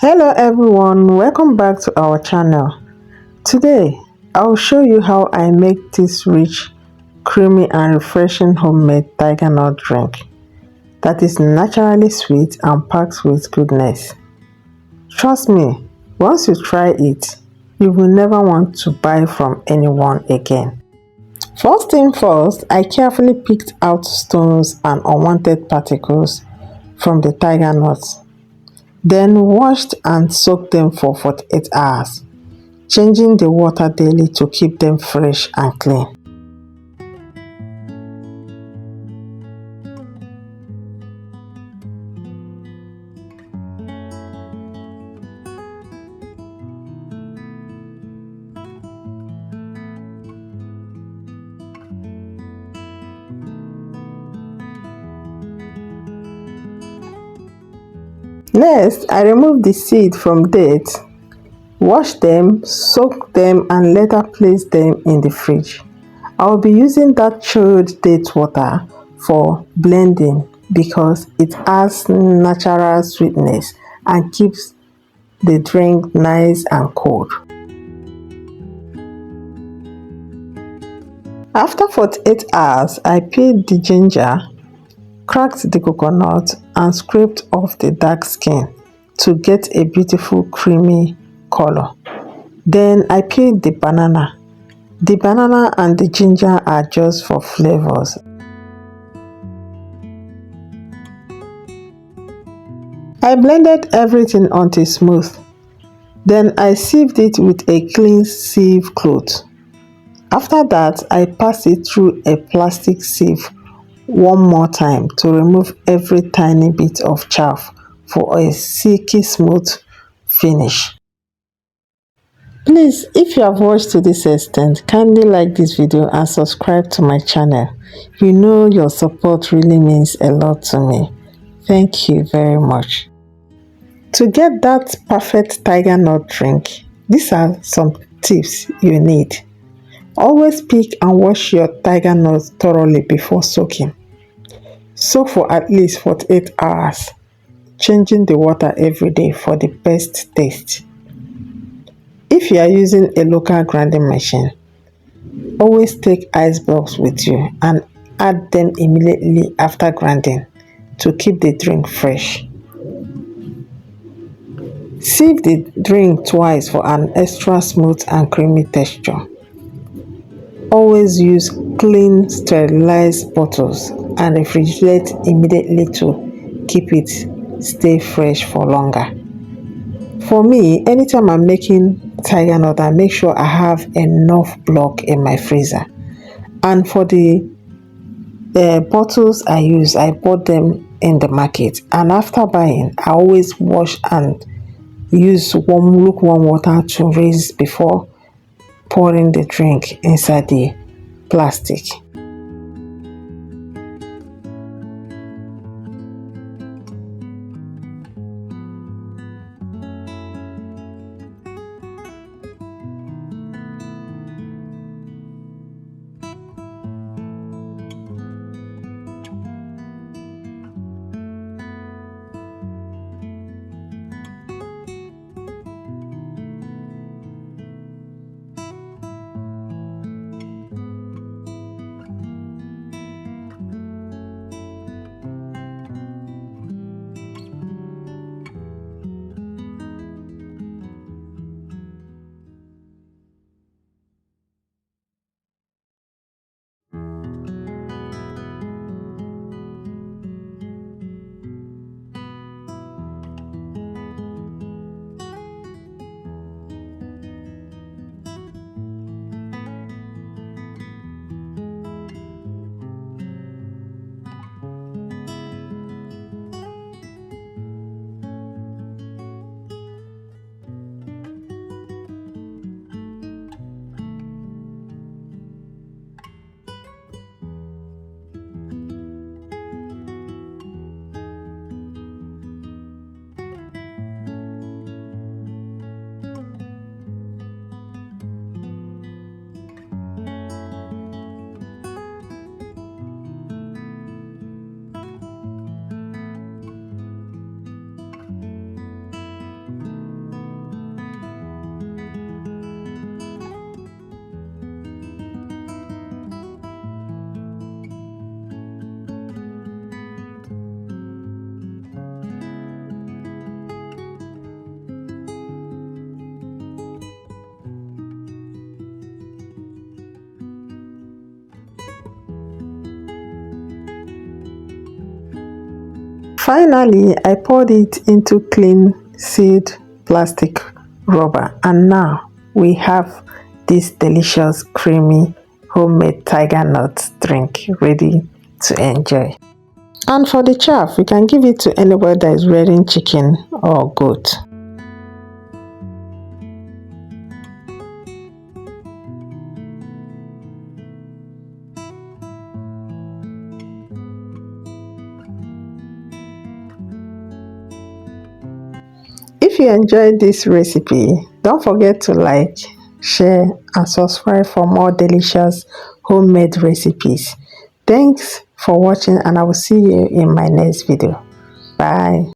Hello everyone, welcome back to our channel. Today I will show you how I make this rich, creamy and refreshing homemade tiger nut drink that is naturally sweet and packed with goodness. Trust me, once you try it, you will never want to buy from anyone again. First thing first, I carefully picked out stones and unwanted particles from the tiger nuts. Then washed and soaked them for 48 hours, changing the water daily to keep them fresh and clean. Next, I removed the seed from dates, washed them, soaked them and later placed them in the fridge. I will be using that chilled date water for blending because it adds natural sweetness and keeps the drink nice and cold. After 48 hours, I peeled the ginger, cracked the coconut and scraped off the dark skin to get a beautiful creamy color. Then I peeled the banana. The banana and the ginger are just for flavors. I blended everything until smooth. Then I sieved it with a clean sieve cloth. After that, I passed it through a plastic sieve one more time to remove every tiny bit of chaff for a silky smooth finish. Please, if you have watched to this extent, kindly like this video and subscribe to my channel. You know your support really means a lot to me. Thank you very much. To get that perfect tiger nut drink, these are some tips you need. Always pick and wash your tiger nuts thoroughly before soaking. Soak for at least 48 hours, changing the water every day for the best taste. If you are using a local grinding machine, always take ice blocks with you and add them immediately after grinding to keep the drink fresh. Sieve the drink twice for an extra smooth and creamy texture. Always use clean, sterilized bottles and refrigerate immediately to keep it stay fresh for longer. For me, anytime I'm making tiger nut, I make sure I have enough block in my freezer. And for the bottles I use, I bought them in the market. And after buying, I always wash and use lukewarm water to rinse before pouring the drink inside the plastic. Finally, I poured it into clean sealed plastic rubber, and now we have this delicious creamy homemade tiger nut drink ready to enjoy. And for the chaff, you can give it to anybody that is rearing chicken or goat. If you enjoyed this recipe, don't forget to like, share and subscribe for more delicious homemade recipes. Thanks for watching, and I will see you in my next video. Bye.